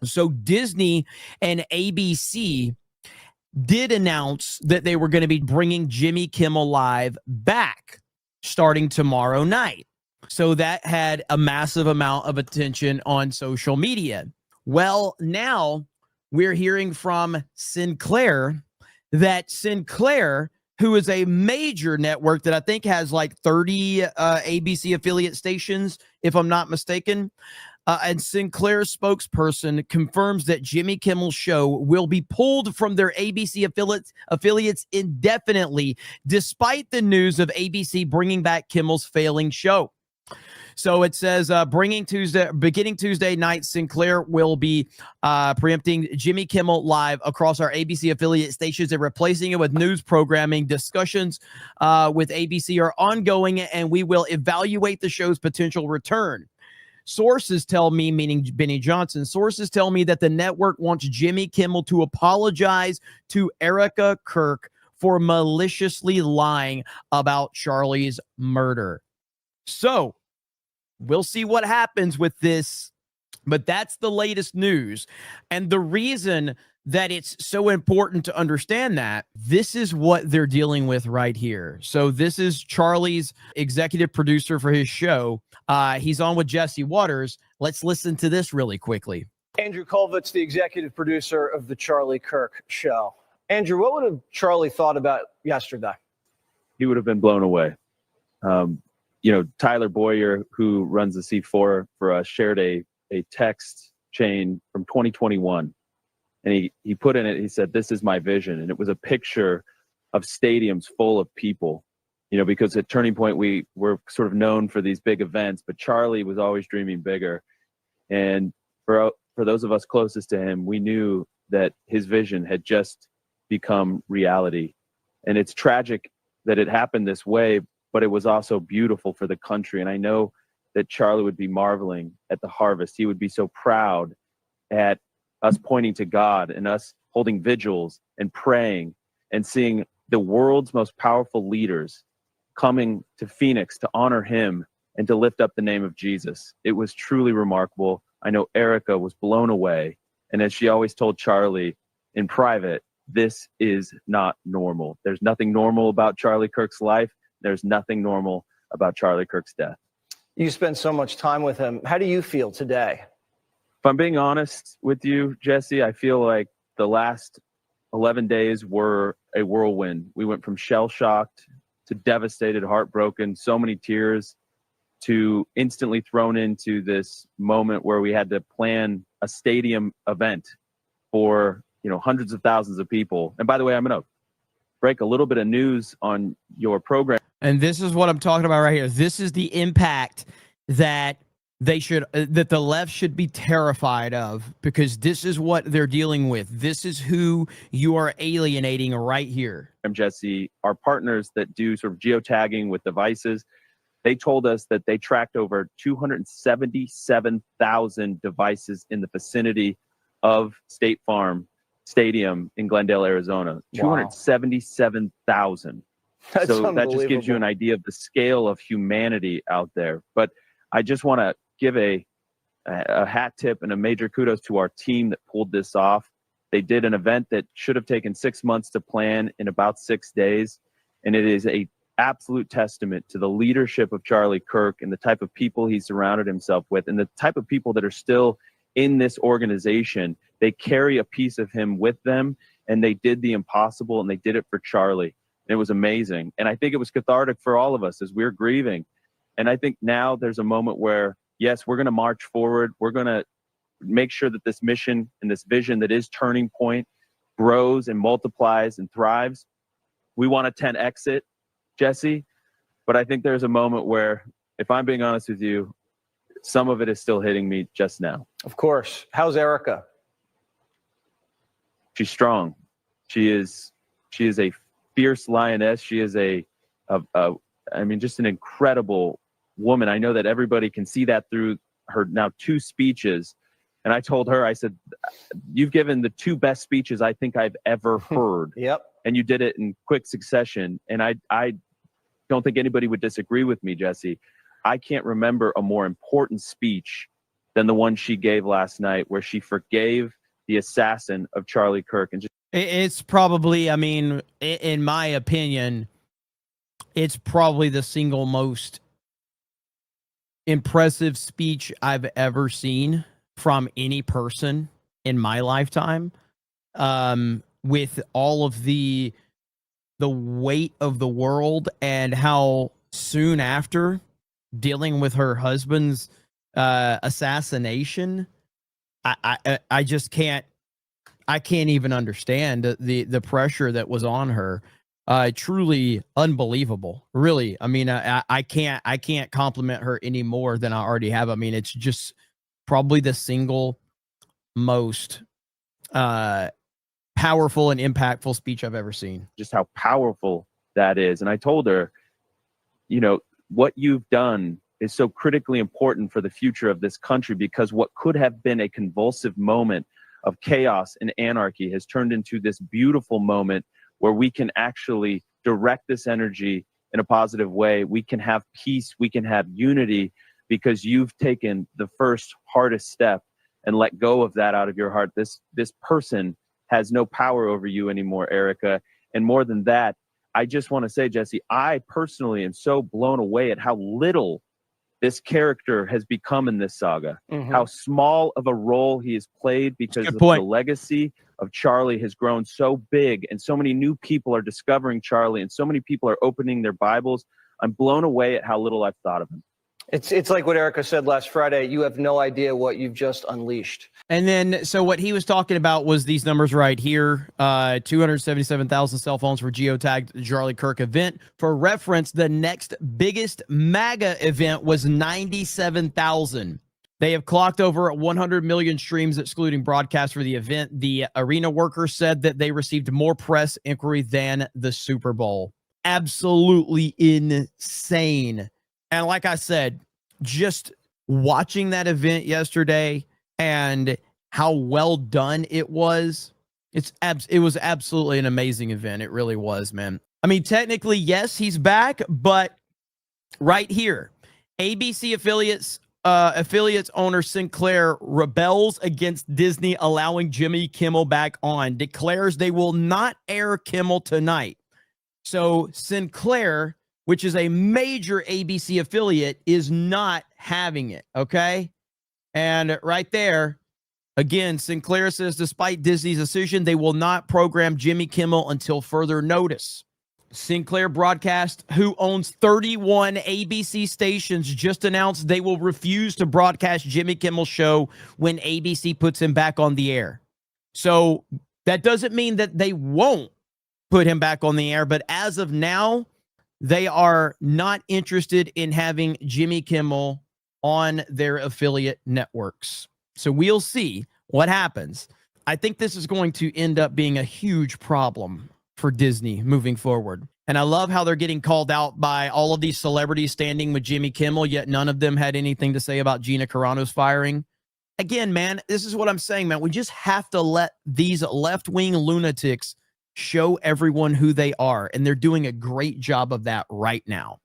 So Disney and ABC did announce that they were going to be bringing Jimmy Kimmel Live back starting tomorrow night. So that had a massive amount of attention on social media. Well, now we're hearing from Sinclair that Sinclair, who is a major network that I think has like 30 ABC affiliate stations, if I'm not mistaken, and Sinclair's spokesperson confirms that Jimmy Kimmel's show will be pulled from their ABC affiliates indefinitely, despite the news of ABC bringing back Kimmel's failing show. So it says beginning Tuesday night, Sinclair will be preempting Jimmy Kimmel Live across our ABC affiliate stations and replacing it with news programming. Discussions with ABC are ongoing, and we will evaluate the show's potential return. Sources tell me, meaning Benny Johnson, sources tell me that the network wants Jimmy Kimmel to apologize to Erica Kirk for maliciously lying about Charlie's murder. So we'll see what happens with this, but that's the latest news. And the reason that it's so important to understand that this is what they're dealing with right here. So this is Charlie's executive producer for his show. He's on with Jesse Waters. Let's listen to this really quickly. Andrew Colvitz, the executive producer of the Charlie Kirk Show. Andrew, what would have Charlie thought about yesterday? He would have been blown away. Tyler Boyer, who runs the C4 for us, shared a text chain from 2021. And he put in it, he said, "This is my vision." And it was a picture of stadiums full of people, because at Turning Point, we were sort of known for these big events, but Charlie was always dreaming bigger. And for those of us closest to him, we knew that his vision had just become reality. And it's tragic that it happened this way, but it was also beautiful for the country. And I know that Charlie would be marveling at the harvest. He would be so proud at us pointing to God and us holding vigils and praying and seeing the world's most powerful leaders coming to Phoenix to honor him and to lift up the name of Jesus. It was truly remarkable. I know Erica was blown away. And as she always told Charlie in private, this is not normal. There's nothing normal about Charlie Kirk's life. There's nothing normal about Charlie Kirk's death. You spend so much time with him. How do you feel today? If I'm being honest with you, Jesse, I feel like the last 11 days were a whirlwind. We went from shell-shocked to devastated, heartbroken, so many tears, to instantly thrown into this moment where we had to plan a stadium event for, hundreds of thousands of people. And by the way, I'm going to break a little bit of news on your program. And this is what I'm talking about right here. This is the impact that that the left should be terrified of, because this is what they're dealing with. This is who you are alienating right here. Jesse, our partners that do sort of geotagging with devices, they told us that they tracked over 277,000 devices in the vicinity of State Farm Stadium in Glendale, Arizona. Wow. 277,000. So that just gives you an idea of the scale of humanity out there. But I just want to give a hat tip and a major kudos to our team that pulled this off. They did an event that should have taken 6 months to plan in about 6 days. And it is a absolute testament to the leadership of Charlie Kirk and the type of people he surrounded himself with and the type of people that are still in this organization. They carry a piece of him with them, and they did the impossible, and they did it for Charlie. And it was amazing. And I think it was cathartic for all of us as we're grieving. And I think now there's a moment where, yes, we're going to march forward. We're going to make sure that this mission and this vision that is Turning Point grows and multiplies and thrives. We want a 10X it, Jesse. But I think there's a moment where, if I'm being honest with you, some of it is still hitting me just now. Of course. How's Erica? She's strong. She is a fierce lioness. She is just an incredible woman. I know that everybody can see that through her now 2 speeches. And I told her, I said, you've given the 2 best speeches I think I've ever heard. Yep. And you did it in quick succession. And I don't think anybody would disagree with me, Jesse. I can't remember a more important speech than the one she gave last night, where she forgave the assassin of Charlie Kirk. And just It's probably, I mean, in my opinion, it's probably the single most impressive speech I've ever seen from any person in my lifetime. With all of the weight of the world and how soon after dealing with her husband's assassination, I just can't even understand the pressure that was on her. Truly unbelievable. Really. I mean, I can't compliment her any more than I already have. I mean, it's just probably the single most powerful and impactful speech I've ever seen. just how powerful that is. And I told her, you know, what you've done is so critically important for the future of this country, because what could have been a convulsive moment of chaos and anarchy has turned into this beautiful moment where we can actually direct this energy in a positive way. We can have peace, we can have unity, because you've taken the first hardest step and let go of that out of your heart. This person has no power over you anymore, Erica. And more than that, I just want to say, Jesse, I personally am so blown away at how little this character has become in this saga, how small of a role he has played, because the legacy of Charlie has grown so big, and so many new people are discovering Charlie, and so many people are opening their Bibles. I'm blown away at how little I've thought of him. It's like what Erica said last Friday. You have no idea what you've just unleashed. And then, so what he was talking about was these numbers right here. 277,000 cell phones were geotagged at the Charlie Kirk event. For reference, the next biggest MAGA event was 97,000. They have clocked over 100 million streams, excluding broadcasts for the event. The arena workers said that they received more press inquiry than the Super Bowl. Absolutely insane. And like I said, just watching that event yesterday and how well done it was, it was absolutely an amazing event. It really was, man. I mean, technically, yes, he's back, but right here, ABC affiliates owner Sinclair rebels against Disney allowing Jimmy Kimmel back on, declares they will not air Kimmel tonight. So Sinclair, which is a major ABC affiliate, is not having it, okay? And right there, again, Sinclair says despite Disney's decision, they will not program Jimmy Kimmel until further notice. Sinclair Broadcast, who owns 31 ABC stations, just announced they will refuse to broadcast Jimmy Kimmel's show when ABC puts him back on the air. So that doesn't mean that they won't put him back on the air, but as of now, they are not interested in having Jimmy Kimmel on their affiliate networks. So we'll see what happens. I think this is going to end up being a huge problem for Disney moving forward. And I love how they're getting called out by all of these celebrities standing with Jimmy Kimmel, yet none of them had anything to say about Gina Carano's firing. Again, man, this is what I'm saying, man. We just have to let these left-wing lunatics show everyone who they are, and they're doing a great job of that right now.